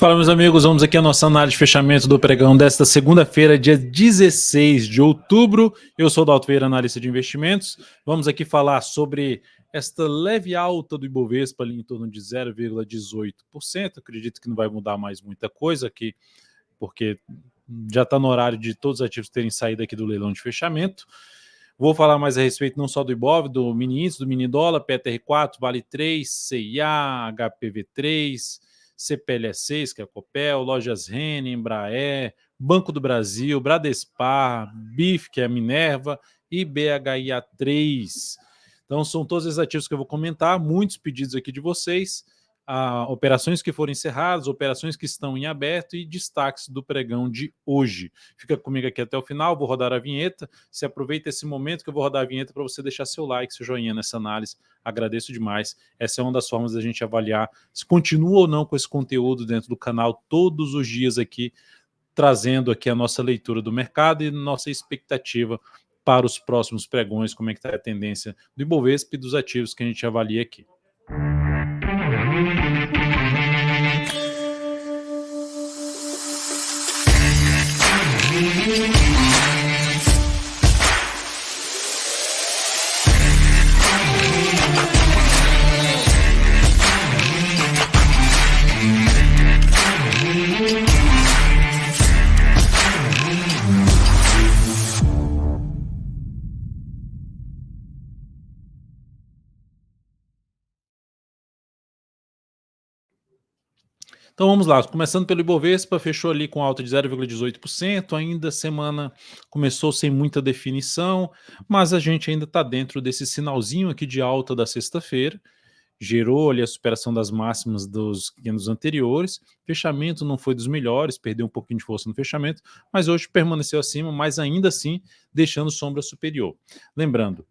Fala, meus amigos, vamos aqui a nossa análise de fechamento do pregão desta segunda-feira, dia 16 de outubro. Eu sou o Dalto Vieira, analista de investimentos. Vamos aqui falar sobre esta leve alta do Ibovespa ali em torno de 0,18%. Acredito que não vai mudar mais muita coisa aqui, porque já está no horário de todos os ativos terem saído aqui do leilão de fechamento. Vou falar mais a respeito não só do Ibov, do mini índice, do mini dólar, PTR4, Vale 3, CIA, HPV3, CPLE6, que é a Copel, Lojas Rene, Embraer, Banco do Brasil, Bradespar, BIF, que é a Minerva, e BHIA3. Então são todos esses ativos que eu vou comentar, muitos pedidos aqui de vocês, operações que foram encerradas, operações que estão em aberto e destaques do pregão de hoje. Fica comigo aqui até o final, vou rodar a vinheta. Se aproveita esse momento que eu vou rodar a vinheta para você deixar seu like, seu joinha nessa análise. Agradeço demais. Essa é uma das formas da gente avaliar se continua ou não com esse conteúdo dentro do canal todos os dias aqui, trazendo aqui a nossa leitura do mercado e nossa expectativa para os próximos pregões, como é que está a tendência do Ibovespa e dos ativos que a gente avalia aqui. Então vamos lá, começando pelo Ibovespa, fechou ali com alta de 0,18%, ainda a semana começou sem muita definição, mas a gente ainda está dentro desse sinalzinho aqui de alta da sexta-feira, gerou ali a superação das máximas dos anos anteriores, fechamento não foi dos melhores, perdeu um pouquinho de força no fechamento, mas hoje permaneceu acima, mas ainda assim deixando sombra superior. Lembrando,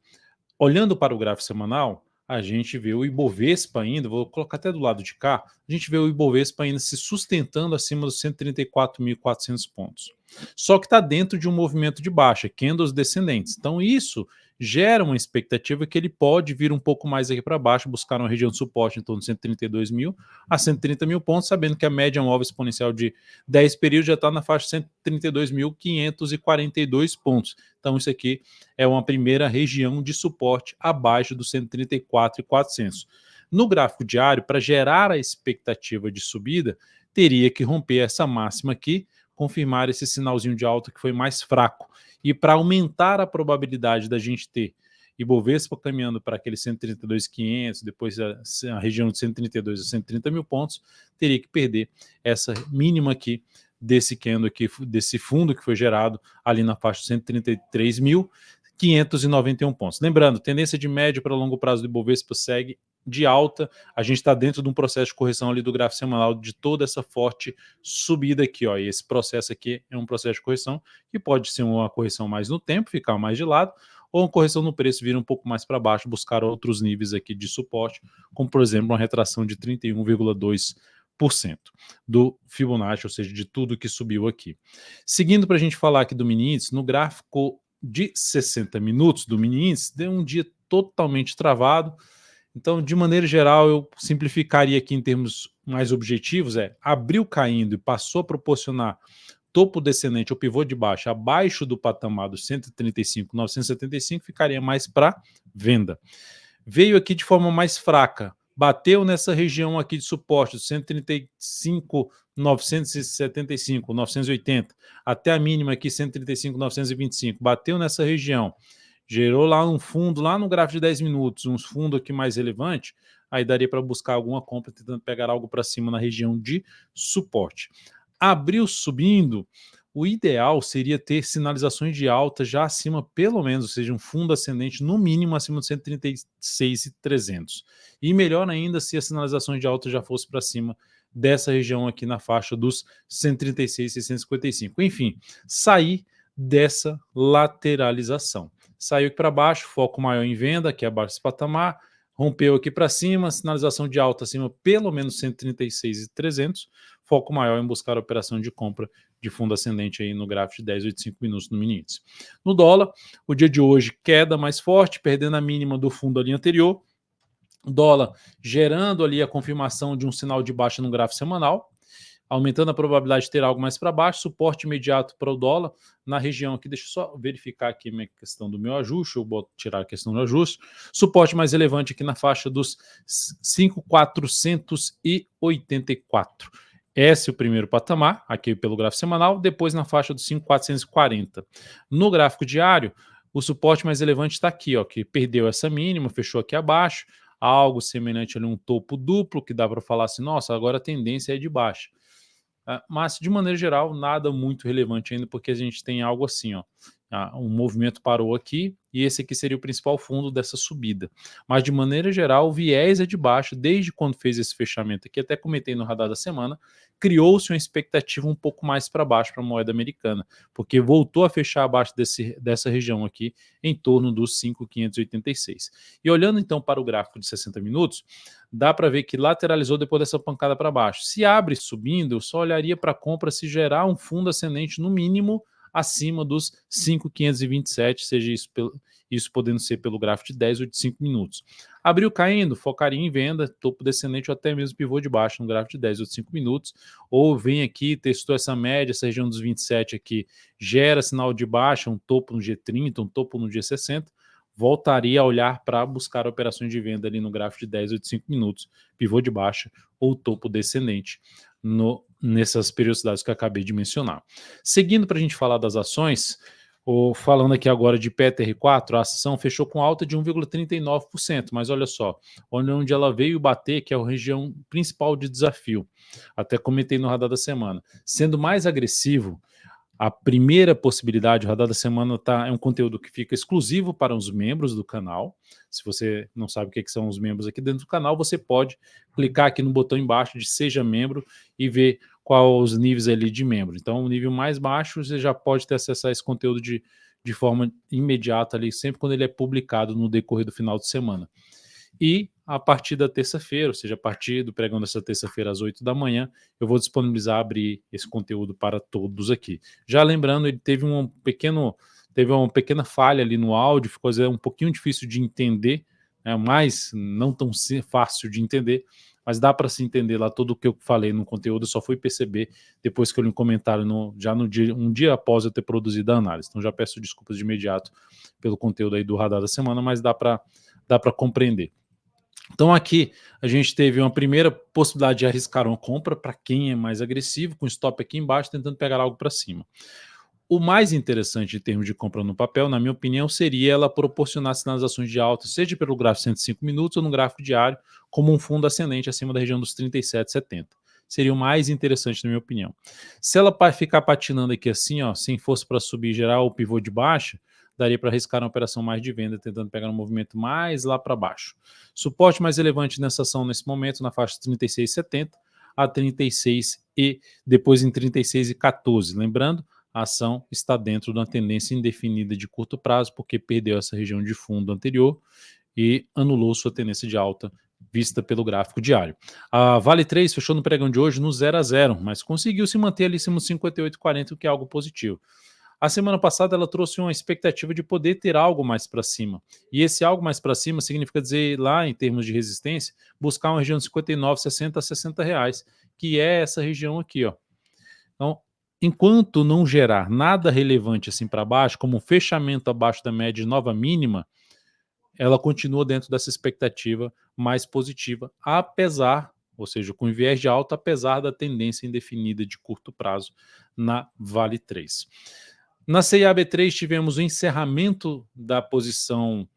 olhando para o gráfico semanal, a gente vê o Ibovespa ainda, vou colocar até do lado de cá, a gente vê o Ibovespa ainda se sustentando acima dos 134.400 pontos. Só que está dentro de um movimento de baixa, candles descendentes. Então isso gera uma expectativa que ele pode vir um pouco mais aqui para baixo, buscar uma região de suporte em torno de 132 mil a 130 mil pontos, sabendo que a média móvel exponencial de 10 períodos já está na faixa de 132.542 pontos. Então isso aqui é uma primeira região de suporte abaixo dos 134.400. No gráfico diário, para gerar a expectativa de subida, teria que romper essa máxima aqui, confirmar esse sinalzinho de alta que foi mais fraco. E para aumentar a probabilidade da gente ter Ibovespa caminhando para aquele 132.500, depois a região de 132 a 130 mil pontos, teria que perder essa mínima aqui desse candle aqui, desse fundo que foi gerado ali na faixa de 133.591 pontos. Lembrando, tendência de médio para longo prazo do Ibovespa segue de alta, a gente está dentro de um processo de correção ali do gráfico semanal de toda essa forte subida aqui, ó, e esse processo aqui é um processo de correção que pode ser uma correção mais no tempo, ficar mais de lado, ou uma correção no preço vir um pouco mais para baixo, buscar outros níveis aqui de suporte, como por exemplo uma retração de 31,2% do Fibonacci, ou seja, de tudo que subiu aqui. Seguindo para a gente falar aqui do mini índice, no gráfico de 60 minutos do mini índice, deu um dia totalmente travado. Então, de maneira geral, eu simplificaria aqui em termos mais objetivos, abriu caindo e passou a proporcionar topo descendente ou pivô de baixo abaixo do patamar dos 135.975, ficaria mais para venda. Veio aqui de forma mais fraca, bateu nessa região aqui de suporte, 135.975, 980, até a mínima aqui 135.925, bateu nessa região, gerou lá um fundo, lá no gráfico de 10 minutos, um fundo aqui mais relevante, aí daria para buscar alguma compra tentando pegar algo para cima na região de suporte. Abriu subindo, o ideal seria ter sinalizações de alta já acima, pelo menos, ou seja, um fundo ascendente no mínimo acima de 136.300. E melhor ainda se as sinalizações de alta já fosse para cima dessa região aqui na faixa dos 136.655. Enfim, sair dessa lateralização. Saiu aqui para baixo, foco maior em venda, que é abaixo desse patamar, rompeu aqui para cima, sinalização de alta acima pelo menos 136.300, foco maior em buscar a operação de compra de fundo ascendente aí no gráfico de 10, 85 minutos no mini índice. No dólar, o dia de hoje queda mais forte, perdendo a mínima do fundo ali anterior, o dólar gerando ali a confirmação de um sinal de baixa no gráfico semanal, aumentando a probabilidade de ter algo mais para baixo, suporte imediato para o dólar na região aqui, deixa eu só verificar aqui a questão do meu ajuste, eu vou tirar a questão do ajuste, suporte mais relevante aqui na faixa dos 5.484. Esse é o primeiro patamar, aqui pelo gráfico semanal, depois na faixa dos 5.440. No gráfico diário, o suporte mais relevante está aqui, ó, que perdeu essa mínima, fechou aqui abaixo, algo semelhante a um topo duplo, que dá para falar assim, nossa, agora a tendência é de baixa. Mas, de maneira geral, nada muito relevante ainda, porque a gente tem algo assim, ó, um movimento parou aqui, e esse aqui seria o principal fundo dessa subida. Mas, de maneira geral, o viés é de baixo, desde quando fez esse fechamento aqui, até comentei no radar da semana, criou-se uma expectativa um pouco mais para baixo para a moeda americana, porque voltou a fechar abaixo dessa região aqui, em torno dos 5.586. E olhando então para o gráfico de 60 minutos, dá para ver que lateralizou depois dessa pancada para baixo. Se abre subindo, eu só olharia para a compra se gerar um fundo ascendente no mínimo acima dos 5.527, seja isso podendo ser pelo gráfico de 10 ou de 5 minutos. Abriu caindo, focaria em venda, topo descendente ou até mesmo pivô de baixo no gráfico de 10 ou de 5 minutos, ou vem aqui, testou essa média, essa região dos 27 aqui, gera sinal de baixa, um topo no G30, um topo no G60, voltaria a olhar para buscar operações de venda ali no gráfico de 10 ou de 5 minutos, pivô de baixa ou topo descendente nessas periodicidades que eu acabei de mencionar. Seguindo para a gente falar das ações, falando aqui agora de PTR4, a ação fechou com alta de 1,39%, mas olha só, onde ela veio bater, que é a região principal de desafio, até comentei no radar da semana, sendo mais agressivo. A primeira possibilidade, o Radar da Semana, é um conteúdo que fica exclusivo para os membros do canal. Se você não sabe o que são os membros aqui dentro do canal, você pode clicar aqui no botão embaixo de Seja Membro e ver qual os níveis ali de membro. Então, o nível mais baixo, você já pode ter acesso a esse conteúdo de forma imediata ali, sempre quando ele é publicado no decorrer do final de semana. E a partir da terça-feira, ou seja, a partir do pregão dessa terça-feira às 8 da manhã, eu vou disponibilizar, abrir esse conteúdo para todos aqui. Já lembrando, ele teve uma pequena falha ali no áudio, ficou um pouquinho difícil de entender, mas não tão fácil de entender, mas dá para se entender lá tudo o que eu falei no conteúdo, só fui perceber depois que eu li um comentário um dia após eu ter produzido a análise. Então já peço desculpas de imediato pelo conteúdo aí do Radar da Semana, mas dá para compreender. Então aqui a gente teve uma primeira possibilidade de arriscar uma compra para quem é mais agressivo, com stop aqui embaixo, tentando pegar algo para cima. O mais interessante em termos de compra no papel, na minha opinião, seria ela proporcionar sinalizações de alta, seja pelo gráfico 105 minutos ou no gráfico diário, como um fundo ascendente acima da região dos 37,70. Seria o mais interessante, na minha opinião. Se ela ficar patinando aqui assim, ó, sem força para subir, gerar o pivô de baixa, daria para arriscar uma operação mais de venda, tentando pegar um movimento mais lá para baixo. Suporte mais relevante nessa ação nesse momento, na faixa de 36,70 a 36 e depois em 36,14. Lembrando, a ação está dentro de uma tendência indefinida de curto prazo, porque perdeu essa região de fundo anterior e anulou sua tendência de alta vista pelo gráfico diário. A Vale 3 fechou no pregão de hoje no 0 a 0, mas conseguiu se manter ali em cima dos 58,40, o que é algo positivo. A semana passada ela trouxe uma expectativa de poder ter algo mais para cima. E esse algo mais para cima significa dizer, lá em termos de resistência, buscar uma região de 59,60 a 60 reais, que é essa região aqui, ó. Então, enquanto não gerar nada relevante assim para baixo, como um fechamento abaixo da média de nova mínima, ela continua dentro dessa expectativa mais positiva, apesar, ou seja, com viés de alta, apesar da tendência indefinida de curto prazo na Vale 3. Na CIAB3 tivemos o encerramento da posição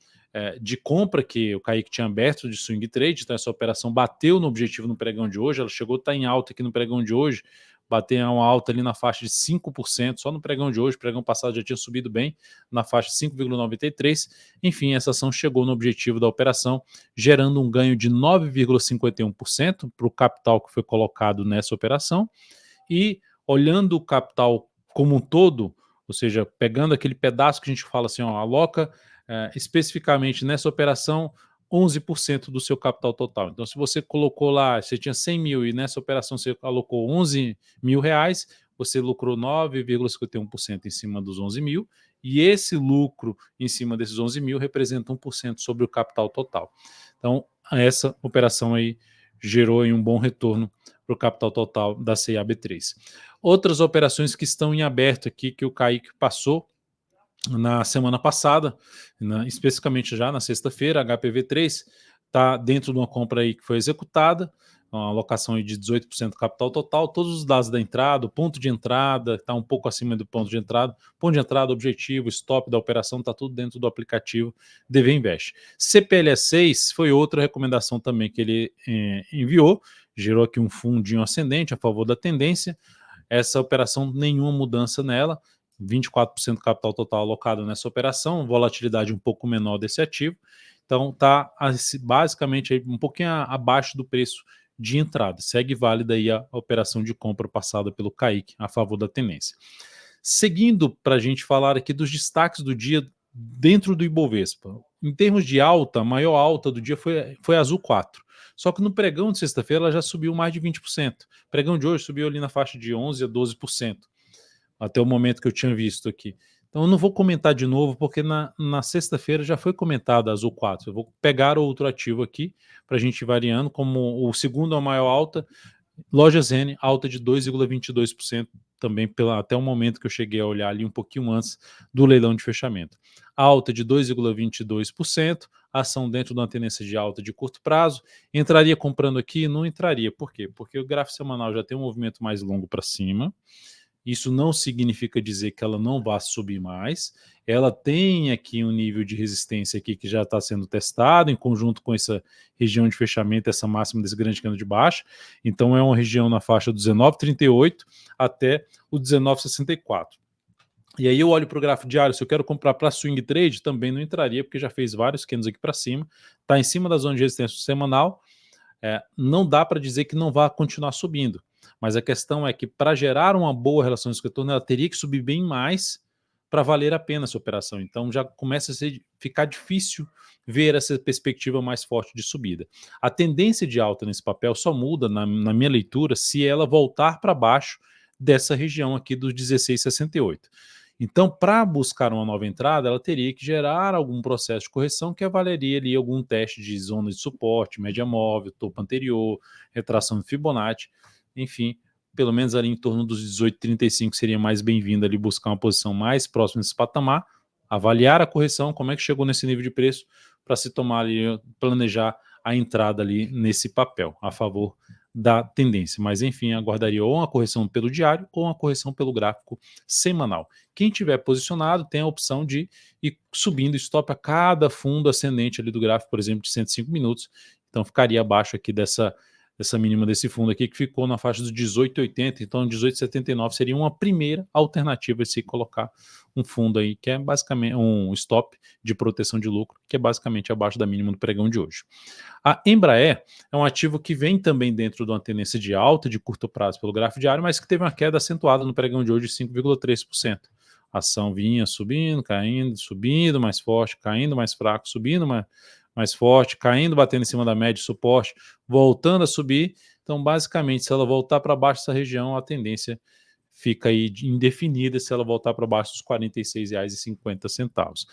de compra que o Kaique tinha aberto de swing trade, então essa operação bateu no objetivo no pregão de hoje, ela chegou a estar em alta aqui no pregão de hoje, bateu uma alta ali na faixa de 5%, só no pregão de hoje, o pregão passado já tinha subido bem, na faixa de 5,93%, enfim, essa ação chegou no objetivo da operação, gerando um ganho de 9,51% para o capital que foi colocado nessa operação, e olhando o capital como um todo, ou seja, pegando aquele pedaço que a gente fala assim, ó, aloca especificamente nessa operação 11% do seu capital total. Então, se você colocou lá, você tinha 100 mil e nessa operação você alocou 11 mil reais, você lucrou 9,51% em cima dos 11 mil, e esse lucro em cima desses 11 mil representa 1% sobre o capital total. Então, essa operação aí gerou aí um bom retorno para o capital total da CIAB3. Outras operações que estão em aberto aqui, que o Kaique passou na semana passada, especificamente já na sexta-feira, a HPV3 está dentro de uma compra aí que foi executada, uma alocação aí de 18% do capital total, todos os dados da entrada, o ponto de entrada está um pouco acima do ponto de entrada, objetivo, stop da operação, está tudo dentro do aplicativo DV Invest. CPLS6 foi outra recomendação também que ele enviou, gerou aqui um fundinho ascendente a favor da tendência. Essa operação, nenhuma mudança nela, 24% do capital total alocado nessa operação, volatilidade um pouco menor desse ativo, então está basicamente aí um pouquinho abaixo do preço de entrada, segue válida aí a operação de compra passada pelo Kaique a favor da tendência. Seguindo para a gente falar aqui dos destaques do dia dentro do Ibovespa, em termos de alta, a maior alta do dia foi a Azul 4, só que no pregão de sexta-feira ela já subiu mais de 20%, o pregão de hoje subiu ali na faixa de 11% a 12%, até o momento que eu tinha visto aqui. Então eu não vou comentar de novo, porque na sexta-feira já foi comentado a Azul 4. Eu vou pegar outro ativo aqui, para a gente ir variando, como o segundo a maior alta, Lojas N, alta de 2,22%, também até o momento que eu cheguei a olhar ali um pouquinho antes do leilão de fechamento. Alta de 2,22%, ação dentro de uma tendência de alta de curto prazo. Entraria comprando aqui? Não entraria. Por quê? Porque o gráfico semanal já tem um movimento mais longo para cima. Isso não significa dizer que ela não vá subir mais. Ela tem aqui um nível de resistência aqui que já está sendo testado em conjunto com essa região de fechamento, essa máxima desse grande candle de baixa. Então é uma região na faixa do 19,38 até o 19,64. E aí eu olho para o gráfico diário, se eu quero comprar para swing trade, também não entraria, porque já fez vários candles aqui para cima, está em cima da zona de resistência semanal. Não dá para dizer que não vai continuar subindo, mas a questão é que para gerar uma boa relação de retorno, ela teria que subir bem mais para valer a pena essa operação. Então já começa a ficar difícil ver essa perspectiva mais forte de subida. A tendência de alta nesse papel só muda, na minha leitura, se ela voltar para baixo dessa região aqui dos 16,68. Então, para buscar uma nova entrada, ela teria que gerar algum processo de correção que avaliaria ali algum teste de zona de suporte, média móvel, topo anterior, retração de Fibonacci, enfim, pelo menos ali em torno dos 18,35 seria mais bem-vindo ali buscar uma posição mais próxima desse patamar, avaliar a correção, como é que chegou nesse nível de preço, para se tomar ali, planejar a entrada ali nesse papel, a favor da tendência. Mas enfim, aguardaria ou uma correção pelo diário ou uma correção pelo gráfico semanal. Quem tiver posicionado tem a opção de ir subindo stop a cada fundo ascendente ali do gráfico, por exemplo, de 105 minutos. Então ficaria abaixo aqui dessa mínima desse fundo aqui, que ficou na faixa dos 18,80, então 18,79 seria uma primeira alternativa se colocar um fundo aí, que é basicamente um stop de proteção de lucro, que é basicamente abaixo da mínima do pregão de hoje. A Embraer é um ativo que vem também dentro de uma tendência de alta de curto prazo pelo gráfico diário, mas que teve uma queda acentuada no pregão de hoje de 5,3%. A ação vinha subindo, caindo, subindo mais forte, caindo mais fraco, subindo mais forte, caindo, batendo em cima da média de suporte, voltando a subir. Então, basicamente, se ela voltar para baixo dessa região, a tendência fica aí indefinida se ela voltar para baixo dos R$ 46,50.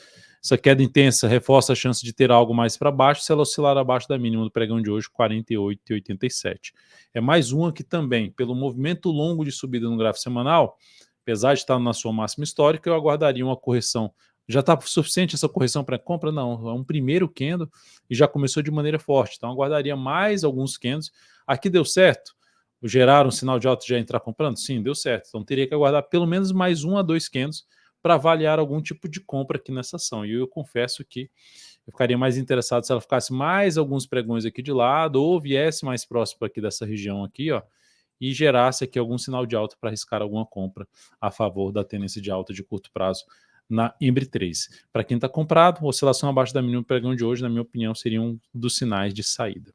Essa queda intensa reforça a chance de ter algo mais para baixo se ela oscilar abaixo da mínima do pregão de hoje, 48,87. É mais uma que também, pelo movimento longo de subida no gráfico semanal, apesar de estar na sua máxima histórica, eu aguardaria uma correção. Já está suficiente essa correção para compra? Não, é um primeiro candle e já começou de maneira forte, então aguardaria mais alguns candles. Aqui deu certo? Geraram um sinal de alta e já entrar comprando? Sim, deu certo. Então teria que aguardar pelo menos mais 1 a 2 candles para avaliar algum tipo de compra aqui nessa ação. E eu confesso que eu ficaria mais interessado se ela ficasse mais alguns pregões aqui de lado ou viesse mais próximo aqui dessa região aqui, ó, e gerasse aqui algum sinal de alta para arriscar alguma compra a favor da tendência de alta de curto prazo na Embry3. Para quem está comprado, oscilação abaixo da mínima do pregão de hoje, na minha opinião, seria um dos sinais de saída.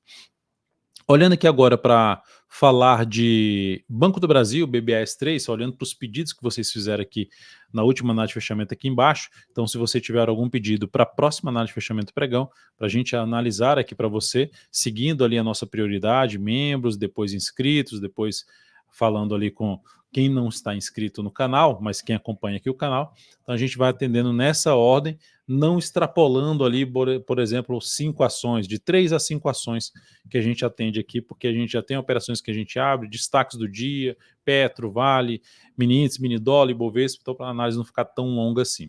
Olhando aqui agora para falar de Banco do Brasil, BBAS3, só olhando para os pedidos que vocês fizeram aqui na última análise de fechamento aqui embaixo. Então, se você tiver algum pedido para a próxima análise de fechamento pregão, para a gente analisar aqui para você, seguindo ali a nossa prioridade, membros, depois inscritos, depois falando ali com quem não está inscrito no canal, mas quem acompanha aqui o canal. Então, a gente vai atendendo nessa ordem, não extrapolando ali, por exemplo, 5 ações, de 3 a 5 ações que a gente atende aqui, porque a gente já tem operações que a gente abre, destaques do dia, Petro, Vale, mini índice, mini dólar, Ibovespa, então para a análise não ficar tão longa assim.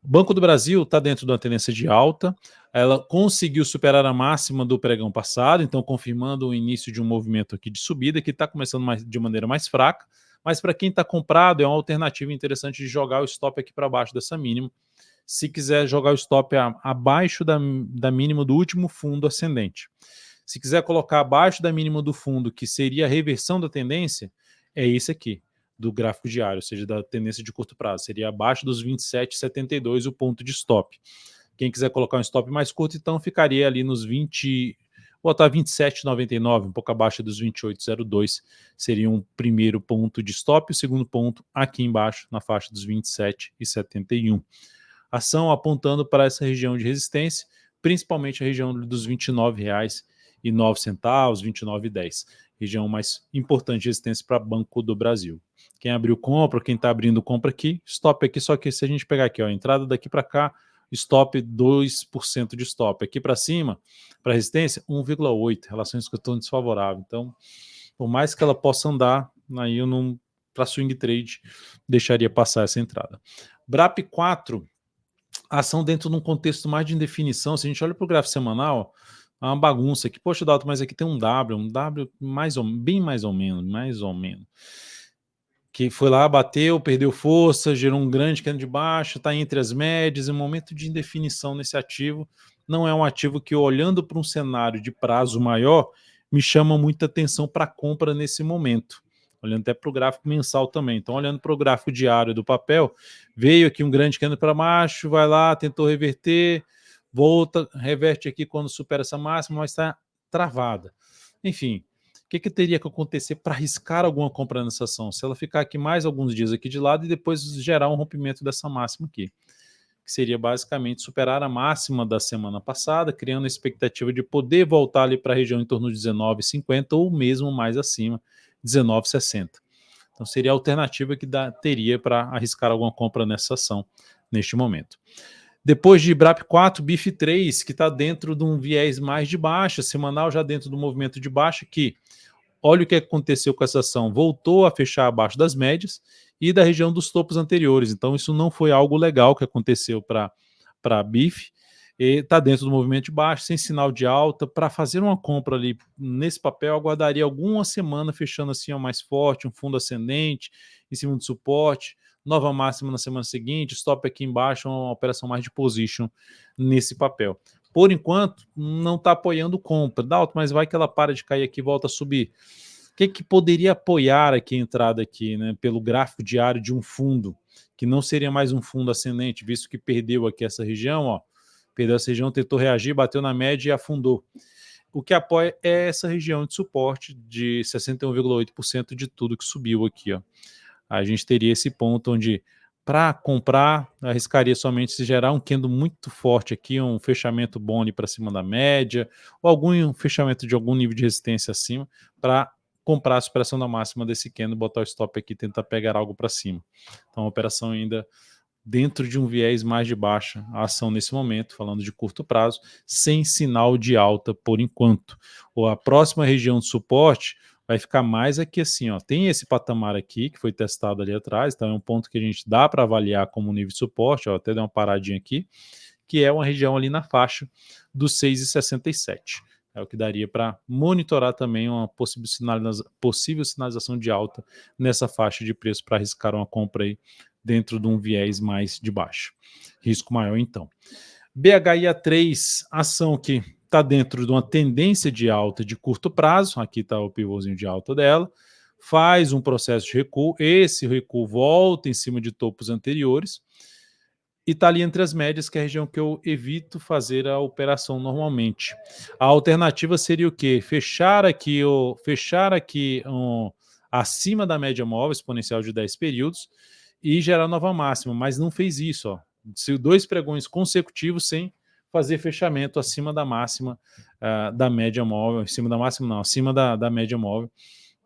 O Banco do Brasil está dentro de uma tendência de alta, ela conseguiu superar a máxima do pregão passado, então confirmando o início de um movimento aqui de subida, que está começando de maneira mais fraca, mas para quem está comprado é uma alternativa interessante de jogar o stop aqui para baixo dessa mínima, se quiser jogar o stop abaixo da mínima do último fundo ascendente. Se quiser colocar abaixo da mínima do fundo, que seria a reversão da tendência, é esse aqui, do gráfico diário, ou seja, da tendência de curto prazo. Seria abaixo dos 27,72 o ponto de stop. Quem quiser colocar um stop mais curto, então ficaria ali nos 20, vou botar 27,99, um pouco abaixo dos 28,02. Seria um primeiro ponto de stop, o segundo ponto aqui embaixo, na faixa dos 27,71. Ação apontando para essa região de resistência, principalmente a região dos R$ 29,09, R$ 29,10. Região mais importante de resistência para Banco do Brasil. Quem abriu compra, quem está abrindo compra aqui, stop aqui, só que se a gente pegar aqui, ó, entrada daqui para cá, stop 2% de stop. Aqui para cima, para resistência, 1,8, relações que estão desfavoráveis. Então, por mais que ela possa andar, aí eu não, para swing trade, deixaria passar essa entrada. BRAP 4, ação dentro de um contexto mais de indefinição. Se a gente olha para o gráfico semanal, é uma bagunça aqui. Poxa, Dalton, mas aqui tem um W bem mais ou menos. Que foi lá, bateu, perdeu força, gerou um grande cano de baixo, está entre as médias, um momento de indefinição nesse ativo. Não é um ativo que, olhando para um cenário de prazo maior, me chama muita atenção para compra nesse momento. Olhando até para o gráfico mensal também. Então, olhando para o gráfico diário do papel, veio aqui um grande cano para baixo, vai lá, tentou reverter, volta, reverte aqui quando supera essa máxima, mas está travada. Enfim, o que teria que acontecer para arriscar alguma compra nessa ação? Se ela ficar aqui mais alguns dias aqui de lado e depois gerar um rompimento dessa máxima aqui, que seria basicamente superar a máxima da semana passada, criando a expectativa de poder voltar ali para a região em torno de 19,50 ou mesmo mais acima, 19,60. Então seria a alternativa que teria para arriscar alguma compra nessa ação neste momento. Depois de BRAP 4, BIF 3, que está dentro de um viés mais de baixa, semanal já dentro do movimento de baixa, que olha o que aconteceu com essa ação, voltou a fechar abaixo das médias e da região dos topos anteriores, então isso não foi algo legal que aconteceu para a BIF, está dentro do movimento de baixa, sem sinal de alta. Para fazer uma compra ali nesse papel, aguardaria alguma semana fechando assim ó, mais forte, um fundo ascendente, em cima do suporte, nova máxima na semana seguinte, stop aqui embaixo, uma operação mais de position nesse papel. Por enquanto, não está apoiando compra. Dalton, mas vai que ela para de cair aqui e volta a subir. O que poderia apoiar aqui a entrada aqui, né, pelo gráfico diário de um fundo, que não seria mais um fundo ascendente, visto que perdeu aqui essa região, ó, perdeu essa região, tentou reagir, bateu na média e afundou. O que apoia é essa região de suporte de 61,8% de tudo que subiu aqui, ó. A gente teria esse ponto onde, para comprar, arriscaria somente se gerar um candle muito forte aqui, um fechamento bom ali para cima da média, ou algum fechamento de algum nível de resistência acima, para comprar a superação da máxima desse candle, botar o stop aqui e tentar pegar algo para cima. Então, a operação ainda dentro de um viés mais de baixa, a ação nesse momento, falando de curto prazo, sem sinal de alta por enquanto. Ou a próxima região de suporte vai ficar mais aqui assim, ó. Tem esse patamar aqui que foi testado ali atrás, então é um ponto que a gente dá para avaliar como nível de suporte, ó, até dei uma paradinha aqui, que é uma região ali na faixa dos 6,67. É o que daria para monitorar também uma possível sinalização de alta nessa faixa de preço para arriscar uma compra aí dentro de um viés mais de baixo. Risco maior, então. BHIA3, ação que está dentro de uma tendência de alta de curto prazo, aqui está o pivôzinho de alta dela, faz um processo de recuo, esse recuo volta em cima de topos anteriores, e está ali entre as médias, que é a região que eu evito fazer a operação normalmente. A alternativa seria o quê? Fechar aqui acima da média móvel exponencial de 10 períodos e gerar nova máxima, mas não fez isso. Ó. 2 pregões consecutivos sem fazer fechamento acima da máxima da média móvel, acima da máxima não, acima da média móvel.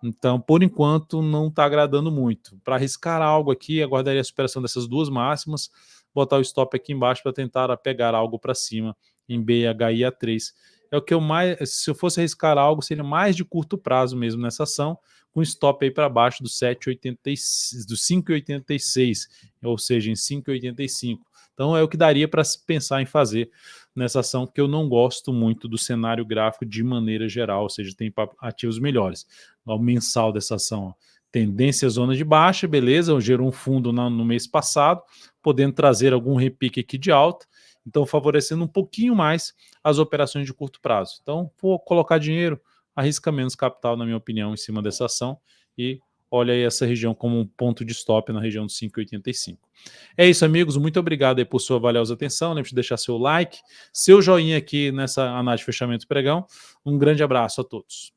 Então, por enquanto, não está agradando muito. Para arriscar algo aqui, aguardaria a superação dessas 2 máximas, botar o stop aqui embaixo para tentar pegar algo para cima em BHIA3. É o que eu mais, se eu fosse arriscar algo, seria mais de curto prazo mesmo nessa ação, com stop aí para baixo do 7,86, do 5,86, ou seja, em 5,85. Então é o que daria para se pensar em fazer nessa ação, porque eu não gosto muito do cenário gráfico de maneira geral, ou seja, tem ativos melhores. O mensal dessa ação, ó, tendência zona de baixa, beleza, gerou um fundo no mês passado, podendo trazer algum repique aqui de alta, então favorecendo um pouquinho mais as operações de curto prazo. Então, for colocar dinheiro, arrisca menos capital, na minha opinião, em cima dessa ação e olha aí essa região como um ponto de stop na região dos 5,85. É isso, amigos, muito obrigado aí por sua valiosa atenção, lembre-se de deixar seu like, seu joinha aqui nessa análise de fechamento pregão. Um grande abraço a todos.